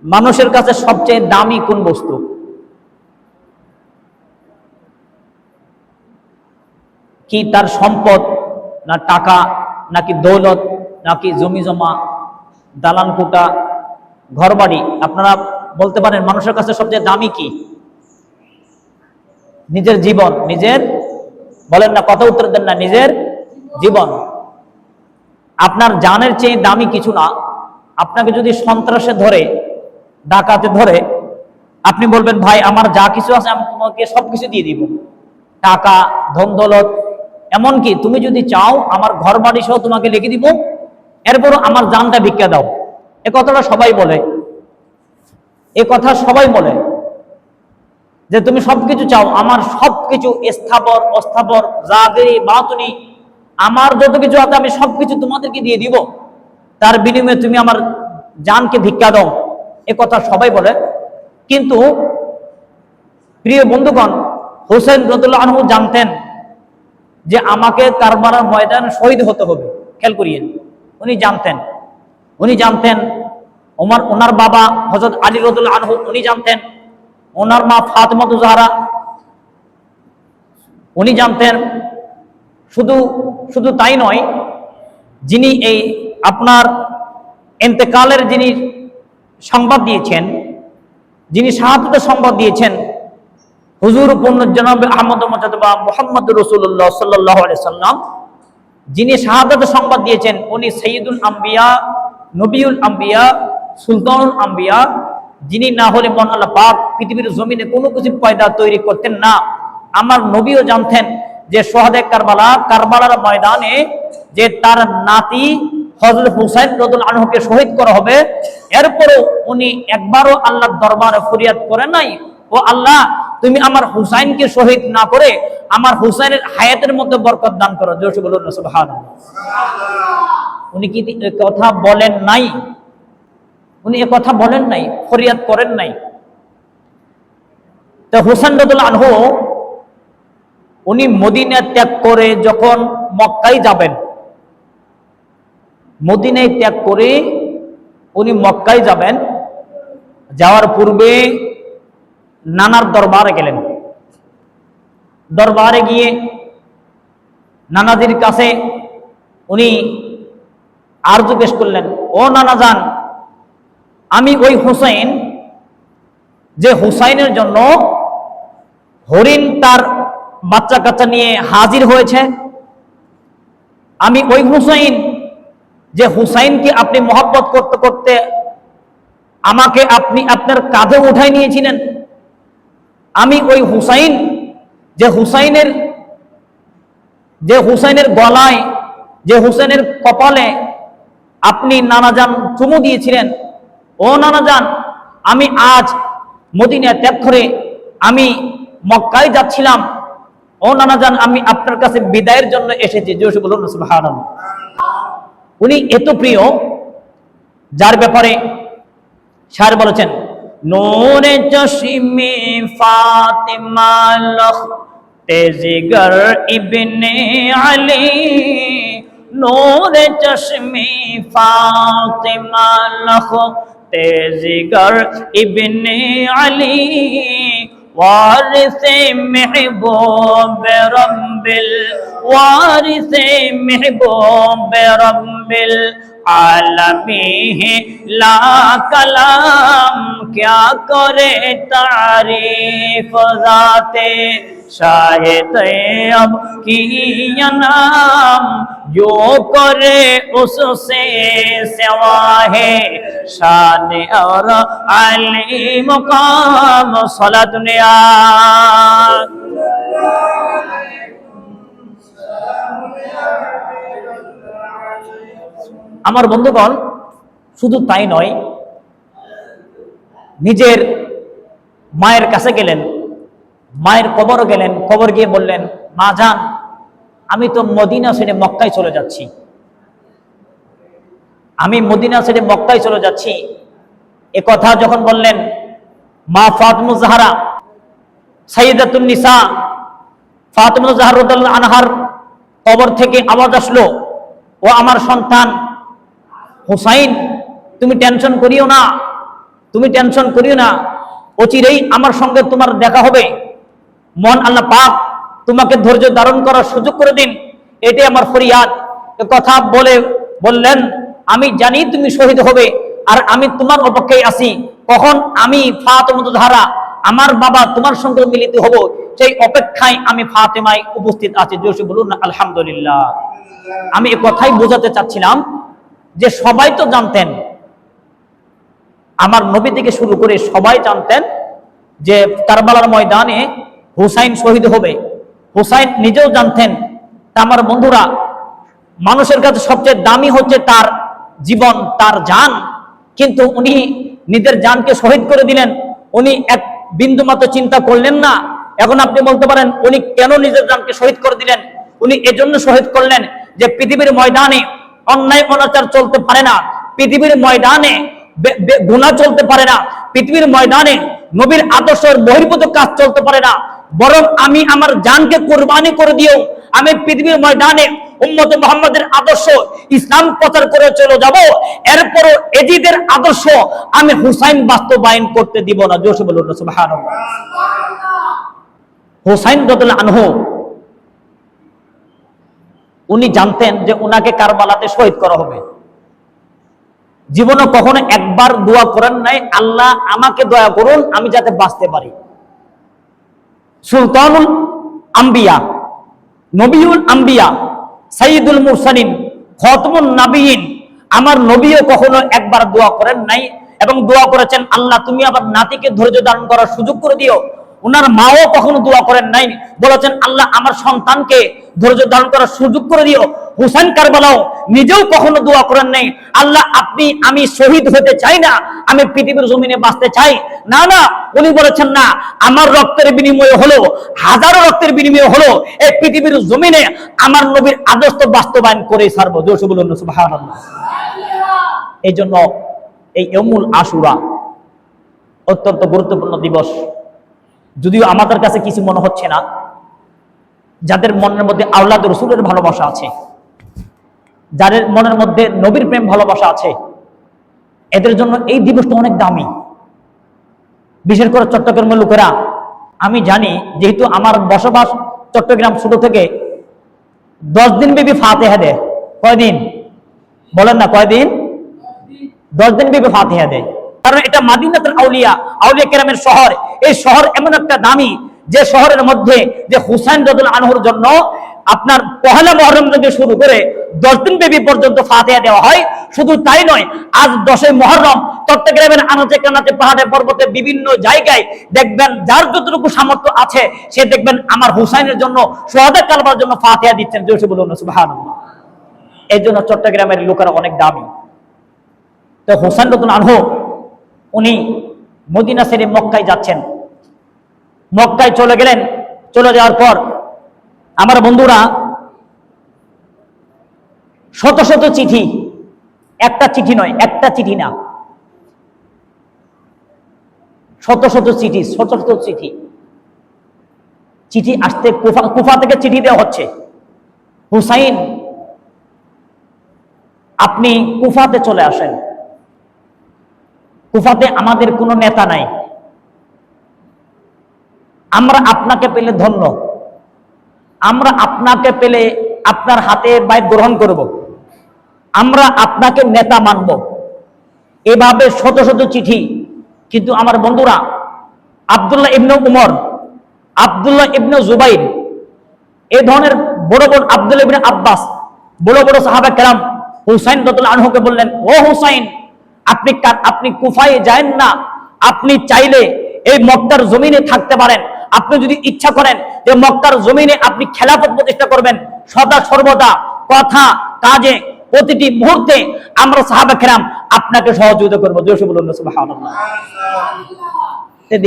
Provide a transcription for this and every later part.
মানুষের কাছে সবচেয়ে দামি কোন বস্তু? কি তার সম্পদ, না টাকা, নাকি দৌলত, নাকি জমি জমা, দালান কোটা, ঘরবাড়ি? আপনারা বলতে পারেন মানুষের কাছে সবচেয়ে দামি কি? নিজের জীবন। নিজের, বলেন না, কথা উত্তর দেন না। নিজের জীবন। আপনার জানের চেয়ে দামি কিছু না। আপনাকে যদি সন্ত্রাসে ধরে, ডাকাতে ধরে, আপনি বলবেন ভাই আমার যা কিছু আছে আমি তোমাকে সবকিছু দিয়ে দিব, টাকা, ধন দৌলত, এমনকি তুমি যদি চাও আমার ঘর বাড়ি সহ তোমাকে লিখে দিব, এরপরও আমার জানটা ভিক্ষা দাও। এ কথাটা সবাই বলে, এ কথা সবাই বলে যে তুমি সবকিছু চাও, আমার সবকিছু স্থাবর অস্থাবর জাগিরি বাতুনি, আমার যত কিছু আছে আমি সবকিছু তোমাদেরকে দিয়ে দিব, তার বিনিময়ে তুমি আমার জানকে ভিক্ষা দাও। এ কথা সবাই বলে। কিন্তু প্রিয় বন্ধুগণ, হোসেন রাদিয়াল্লাহু আনহু জানতেন যে আমাকে কারবালার ময়দানে শহীদ হতে হবে। খেয়াল করিয়েন, উনি জানতেন ওনার বাবা হযরত আলী রাদিয়াল্লাহু আনহু, উনি জানতেন ওনার মা ফাতেমা জাহরা, উনি জানতেন। শুধু তাই নয়, যিনি এই আপনার ইন্তেকালের যিনি সংবাদ দিয়েছেন, যিনি শাহাদাতের সংবাদ দিয়েছেন, হুজুর জনাব আহমদ মুজতবা মুহাম্মদুর রাসূলুল্লাহ সাল্লাল্লাহু আলাইহি সাল্লাম, যিনি শাহাদাতের সংবাদ দিয়েছেন, উনি সাইয়্যিদুল আম্বিয়া, নবিউল আম্বিয়া, সুলতানুল আম্বিয়া, যিনি না হলে মন আল্লাহ পাক পৃথিবীর জমিনে কোনো কিছু পয়দা তৈরি করতেন না। আমার নবীও জানতেন যে সোহাদায়ে কারবালার ময়দানে যে তার নাতি হযরত হুসাইন রাদিয়াল্লাহু আনহুকে শহীদ করা হবে, এরপরও উনি একবারও আল্লাহর দরবারে ফরিয়াদ করেন নাই, ও আল্লাহ তুমি আমার হুসাইনকে শহীদ না করে আমার হুসাইনের হায়াতের মধ্যে বরকত দান করো। জোরে বলুন সুবহানাল্লাহ। উনি কি কথা বলেন নাই? উনি এ কথা বলেন নাই, ফরিয়াদ করেন নাই। তো হুসাইন রাদিয়াল্লাহু আনহু উনি মদিনা ত্যাগ করে যখন মক্কায় যাবেন, মদিনায় ত্যাগ করে উনি মক্কায় যাবেন, যাওয়ার পূর্বে নানার দরবারে গেলেন। দরবারে গিয়ে নানাজির কাছে উনি আরজু পেশ করলেন, ও নানা যান, আমি ওই হুসাইন, যে হুসাইনের জন্য হরিণ তার বাচ্চা কাচ্চা নিয়ে হাজির হয়েছে, আমি ওই হুসাইন, যে হুসাইনকে আপনি মহব্বত করতে করতে আমাকে আপনি আপনার কাঁধে উঠাই নিয়েছিলেন, আমি ওই হুসাইন, যে হুসাইনের গলায়, যে হুসাইনের কপালে আপনি নানাজান চুমু দিয়েছিলেন, ও নানাজান, আমি আজ মদিনা ত্যাগ করে আমি মক্কায় যাচ্ছিলাম, ও নানাজান আমি আপনার কাছে বিদায়ের জন্য এসেছি। জোরে বলুন সুবহানাল্লাহ। উনি এত প্রিয়, যার ব্যাপারে শায়ের বলেছেন, নূরে চশমে ফাতেমা লখতে জিগর ইবনে আলী, নূরে চশমে ফাতেমা লখতে জিগর ইবনে আলী, वारिसे महबूब रब्बिल आलमी है ला कलाम, क्या करे तारीफ जाते शाहिद अब की नाम, जो करे उससे सिवा है शान और अली मुकाम। सला दुनिया আমার বন্ধুগণ, শুধু তাই নয়, নিজের মায়ের কাছে গেলেন, মায়ের কবরও গেলেন, কবর গিয়ে বললেন, মা জান, আমি তো মদিনা ছেড়ে মক্কায় চলে যাচ্ছি, আমি মদিনা ছেড়ে মক্কায় চলে যাচ্ছি। এ কথা যখন বললেন, মা ফাতেমা জাহরা, সাইয়্যিদাতুন নিসা ফাতেমা জাহরা রাদিয়াল্লাহু আনহার কবর থেকে আওয়াজ আসলো, ও আমার সন্তান হুসাইন, তুমি টেনশন করিও না, তুমি টেনশন করিও না, অচিরেই আমার সঙ্গে তোমার দেখা হবে। মন আল্লাহ পাক তোমাকে ধৈর্য ধারণ করার সুযোগ করে দিন, এটাই আমার ফরিয়াদ। কথা বলে বললেন, আমি জানি তুমি শহীদ হবে, আর আমি তোমার অপেক্ষায় আছি, কখন আমি ফাতেমা জাহরা আমার বাবা তোমার সঙ্গে মিলিত হব, সেই অপেক্ষায় আমি ফাতেমায় উপস্থিত আছি। জোরে বলুন না আলহামদুলিল্লাহ। আমি এই কথাই বোঝাতে চাচ্ছিলাম যে সবাই তো জানতেন, আমার নবী থেকে শুরু করে সবাই জানতেন যে কারবালার ময়দানে হুসাইন শহীদ হবে। হুসাইন নিজেও জানতেন। আমার বন্ধুরা, মানুষের কাছে সবচেয়ে দামি হচ্ছে তার জীবন, তার জান, কিন্তু উনি নিজের জানকে শহীদ করে দিলেন। উনি এক বিন্দু মাত্র চিন্তা করলেন না। এখন আপনি বলতে পারেন উনি কেন নিজের জানকে শহীদ করে দিলেন? উনি এজন্য শহীদ করলেন যে পৃথিবীর ময়দানে অন্যায় অনাচার চলতে পারে না, পৃথিবীর ময়দানে গুনাহ চলতে পারে না, পৃথিবীর ময়দানে নবীর আদর্শের বহির্ভূত কাজ চলতে পারে না, বরং আমি আমার জানকে কোরবানি করে দিও আমি পৃথিবীর ময়দানে উম্মতে মুহাম্মাদের আদর্শ ইসলাম প্রচার করে চলে যাব। এরপরও এজিদের আদর্শ আমি হুসাইন বাস্তবায়ন করতে দিব না। জোরে বলুন সুবহানাল্লাহ। হুসাইন রাদিয়াল্লাহু আনহু উনি জানতেন যে উনাকে কারবালাতে শহীদ করা হবে। জীবনে কখনো একবার দোয়া করেন নাই, আল্লাহ আমাকে দয়া করুন আমি যাতে বাঁচতে পারি। সুলতানুল আম্বিয়া, নবিউল আম্বিয়া, সাইয়্যিদুল মুরসালিন, খাতামুন নবিয়্যিন, আমার নবীও কখনো একবার দোয়া করেন নাই, এবং দোয়া করেছেন আল্লাহ তুমি আমার নাতিকে ধৈর্য ধারণ করার সুযোগ করে দিও। ওনার মাও কখনো দোয়া করেন নাই, বলেছেন আল্লাহ আমার সন্তানকে ধৈর্য ধারণ করার সুযোগ করে দিও। হুসাইন কারবালাও নিজেও কখনো দোয়া করেন নাই, আল্লাহ আপনি আমি শহীদ হতে চাই না, আমি পৃথিবীর জমিনে বাঁচতে চাই না। না, উনি বলেছেন না, আমার রক্তের বিনিময়ে হলো, হাজারো রক্তের বিনিময়ে হলো, এই পৃথিবীর জমিনে আমার নবীর আদর্শ বাস্তবায়ন করে ছাড়বো। জোরে বলুন সুবহানাল্লাহ। এই জন্য এই ইয়াউমুল আশুরা অত্যন্ত গুরুত্বপূর্ণ দিবস। যদিও আমাদের কাছে কিছু মনে হচ্ছে না, যাদের মনের মধ্যে আওলাদ রাসূলের ভালোবাসা আছে, যাদের মনের মধ্যে নবীর প্রেম ভালোবাসা আছে, এদের জন্য এই দিবসটা অনেক দামি। বিশেষ করে চট্টগ্রামের লোকেরা, আমি জানি যেহেতু আমার বসবাস চট্টগ্রাম ছোট থেকে, 10 দিন ব্যাপী ফাতিহা দেয়। কয়দিন বলেন না, কয়দিন? 10 দিন ব্যাপী ফাতিহা দেয়। কারণ এটা মাদিনাতুল আউলিয়া, আউলিয়া কেরামের শহর। এই শহর এমন একটা দামি যে শহরের মধ্যে যে হুসাইন রাদিয়াল্লাহু আনহুর জন্য আপনার পহেলা মুহররম থেকে শুরু করে 10 দিন ব্যাপী পর্যন্ত ফাতিহা দেওয়া হয়। শুধু তাই নয়, আজ 10 মুহররম চট্টগ্রামের আনাচে কানাচে পাহাড়ে পর্বতে বিভিন্ন জায়গায় দেখবেন যার যতটুকু সামর্থ্য আছে সে দেখবেন আমার হুসাইনের জন্য, শুহাদা কারবালার জন্য ফাতিহা দিচ্ছেন। জোরে বলুন সুবহানাল্লাহ। এই জন্য চট্টগ্রামের লোকেরা অনেক দামি। তো হুসাইন রাদিয়াল্লাহু আনহু উনি মদিনা ছেড়ে মক্কায় যাচ্ছেন। মক্কায় চলে গেলেন। চলে যাওয়ার পর আমার বন্ধুরা, শত শত চিঠি, একটা চিঠি নয়, একটা চিঠি না, শত শত চিঠি, শত শত চিঠি, চিঠি আসতে কুফা থেকে চিঠি দেওয়া হচ্ছে, হুসাইন আপনি কুফাতে চলে আসেন, কুফাতে আমাদের কোনো নেতা নাই, আমরা আপনাকে পেলে ধন্য, আমরা আপনাকে পেলে আপনার হাতে বাইত গ্রহণ করব, আমরা আপনাকে নেতা মানব। এভাবে শত শত চিঠি। কিন্তু আমার বন্ধুরা, আব্দুল্লাহ ইবনে উমর, আব্দুল্লাহ ইবনে জুবাইর, এই ধরনের বড় বড়, আব্দুল্লাহ ইবনে আব্বাস, বড় বড় সাহাবা কেরাম হুসাইন রাদিয়াল্লাহু আনহুকে বললেন, ও হুসাইন, আপনি কুফায় যায়েন না, আপনি চাইলে এই মক্কার জমিনে থাকতে পারেন, আপনি যদি ইচ্ছা করেন যে মক্কার জমিনে আপনি খেলাফত প্রতিষ্ঠা করবেন, সদা সর্বদা কথা কাজে প্রতিটি মুহূর্তে আমরা সাহাবা কেরাম আপনাকে সহযোগিতা করবো। জোরে বলুন সুবহানাল্লাহ।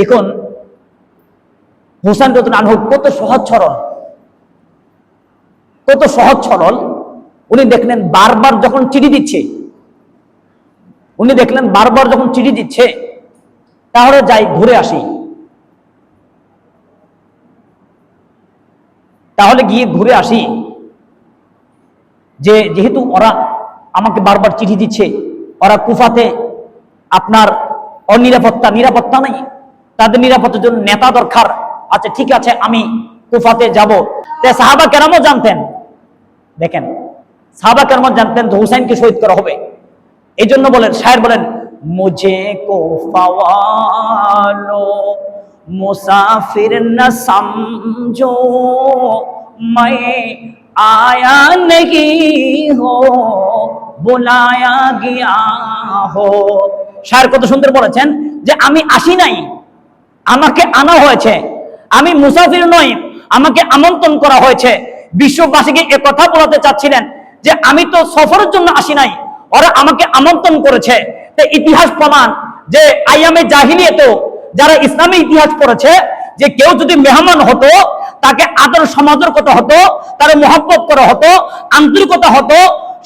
দেখুন হুসাইন রাদিয়াল্লাহু আনহু কত সহজ সরল, কত সহজ সরল। উনি দেখলেন বারবার যখন চিঠি দিচ্ছে, উনি দেখলেন বারবার যখন চিঠি দিচ্ছে, তাহলে যাই ঘুরে আসি, তাহলে গিয়ে ঘুরে আসি, যে যেহেতু ওরা আমাকে বারবার চিঠি দিচ্ছে, ওরা কুফাতে আপনার নিরাপত্তা নেই, তাদের নিরাপত্তার জন্য নেতা দরকার। আচ্ছা ঠিক আছে, আমি কুফাতে যাব। সাহাবা কেরামও জানতেন, দেখেন সাহাবা কেরাম জানতেন যে হুসাইনকে শহীদ করা হবে। এই জন্য বলেন, শায়ের বলেন, মুঝে কুফা ওয়ালো মুসাফির না সমঝো, मैं आया नहीं हो बुलाया गया हो। শায়ের কত সুন্দর বলেছেন যে আমি আসি নাই, আমাকে আনা হয়েছে। আমি মুসাফির নই, আমাকে আমন্ত্রণ করা হয়েছে। বিশ্ববাসীকে একথা বলাতে চাচ্ছিলেন যে আমি তো সফরের জন্য আসি নাই, ওরা আমাকে আমন্ত্রণ করেছে। তো ইতিহাস প্রমাণ যে আইয়ামে জাহিলিয়াতেও যারা ইসলামী ইতিহাস পড়েছে, যে কেউ যদি মেহমান হতো তাকে আদর সমাদর করা হতো, তার মহব্বত করা হতো, আন্তরিকতা হতো।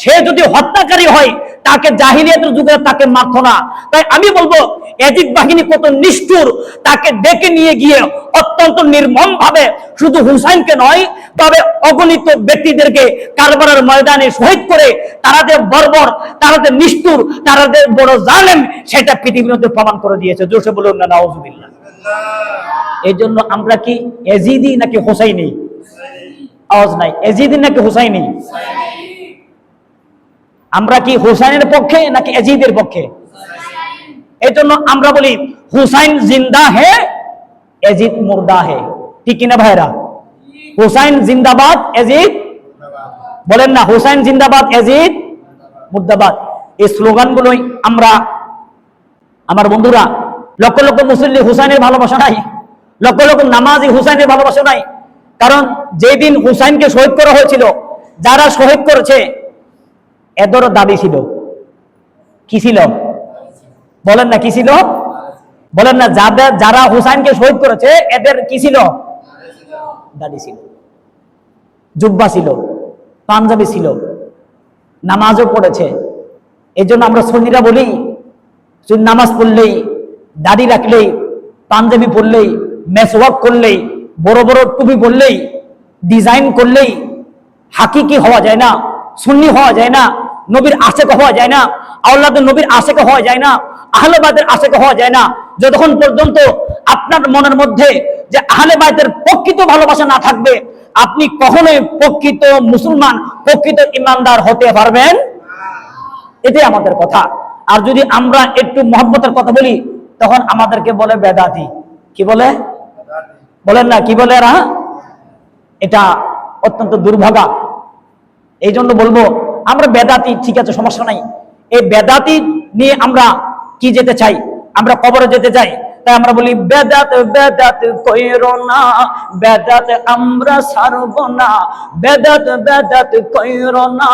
সে যদি হত্যাকারী হয় তাকে জাহিলিয়াতের যুগে তাকে মারত না। তাই আমি বলবো ইয়াজিদ বাহিনী কত নিষ্ঠুর, তাকে ডেকে নিয়ে গিয়ে অত্যন্ত নির্মম ভাবে শুধু হুসাইনকে নয় তবে অগণিত ব্যক্তিদেরকে কারবালার ময়দানে শহীদ করে তারা যে বর্বর, তারা যে নিষ্ঠুর, তারা যে বড় জালেম, সেটা পৃথিবীর মধ্যে প্রমাণ করে দিয়েছে। জোরে বলুন না নাউজুবিল্লাহ। এই জন্য আমরা কি ইয়াজিদি নাকি হুসাইনি? আওয়াজ নাই। ইয়াজিদি নাকি হুসাইনি? আমরা কি হুসাইনের পক্ষে নাকি ইয়াজিদের পক্ষে? এই জন্য আমরা বলি হুসাইন জিন্দা হে ইয়াজিদ মুর্দা হে। ঠিক কিনা ভাইরা? হুসাইন জিন্দাবাদ, ইয়াজিদ বলেন না, হুসাইন জিন্দাবাদ, ইয়াজিদ মুর্দাবাদ। এই স্লোগানগুলোই আমরা, আমার বন্ধুরা, লক্ষ লক্ষ মুসল্লি হুসাইনের ভালোবাসা নাই, লক্ষ লক্ষ নামাজি হুসাইনের ভালোবাসা নাই। কারণ যেদিন হুসাইনকে শহীদ করা হয়েছিল, যারা শহীদ করেছে এদেরও দাবি ছিল। কি ছিল? বলেন না কি ছিল? বলেন না, যারা হুসাইনকে শহীদ করেছে এদের কি ছিল? দাবি ছিল, জুব্বা ছিল, পাঞ্জাবি ছিল, নামাজও পড়েছে। এই জন্য আমরা সুন্নিরা বলি, নামাজ পড়লেই, দাড়ি রাখলেই, পাঞ্জাবি পরলেই, মেসওয়াক করলেই, বড় বড় টুপি পরলেই, ডিজাইন করলেই হাকিকি হওয়া যায় না, সুন্নি হওয়া যায় না, নবীর আশেক হওয়া যায় না, আওলাদের নবীর আশেক হওয়া যায় না, আহলে বাইতের আশেক হওয়া যায় না। যতক্ষণ পর্যন্ত আপনার মনের মধ্যে যে আহলে বাইতের প্রকৃত ভালোবাসা না থাকবে, আপনি কখনোই প্রকৃত মুসলমান, প্রকৃত ইমানদার হতে পারবেন। এটাই আমাদের কথা। আর যদি আমরা একটু মহব্বতের কথা বলি, তখন আমাদেরকে বলে বেদাতি। কি বলে? বলেন না কি বলে এরা? এটা অত্যন্ত দুর্ভাগা। এই জন্য বলবো আমরা বেদাতি, ঠিক আছে, সমস্যা নাই। এই বেদাতি নিয়ে আমরা কি যেতে চাই? আমরা কবরে যেতে চাই। তাই আমরা বলি বেদাত বেদাত কইরো না, বেদাত আমরা ছাড়ব না, বেদাত বেদাত কইরো না,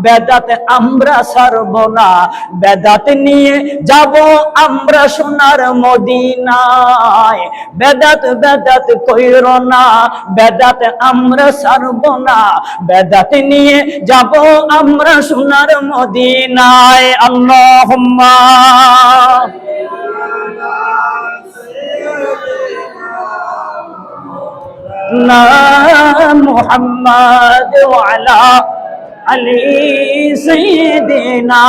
বেদাত আমরা ছাড়ব না, বেদাত নিয়ে যাব আমরা সোনার মদিনায়, বেদাত বেদাত কইরো না, বেদাত আমরা ছাড়ব না, বেদাত নিয়ে যাব আমরা সোনার মদিনায়। আল্লাহুম্মা মুহাম্মাদ ওয়া আলা আলি সাইয়্যিদিনা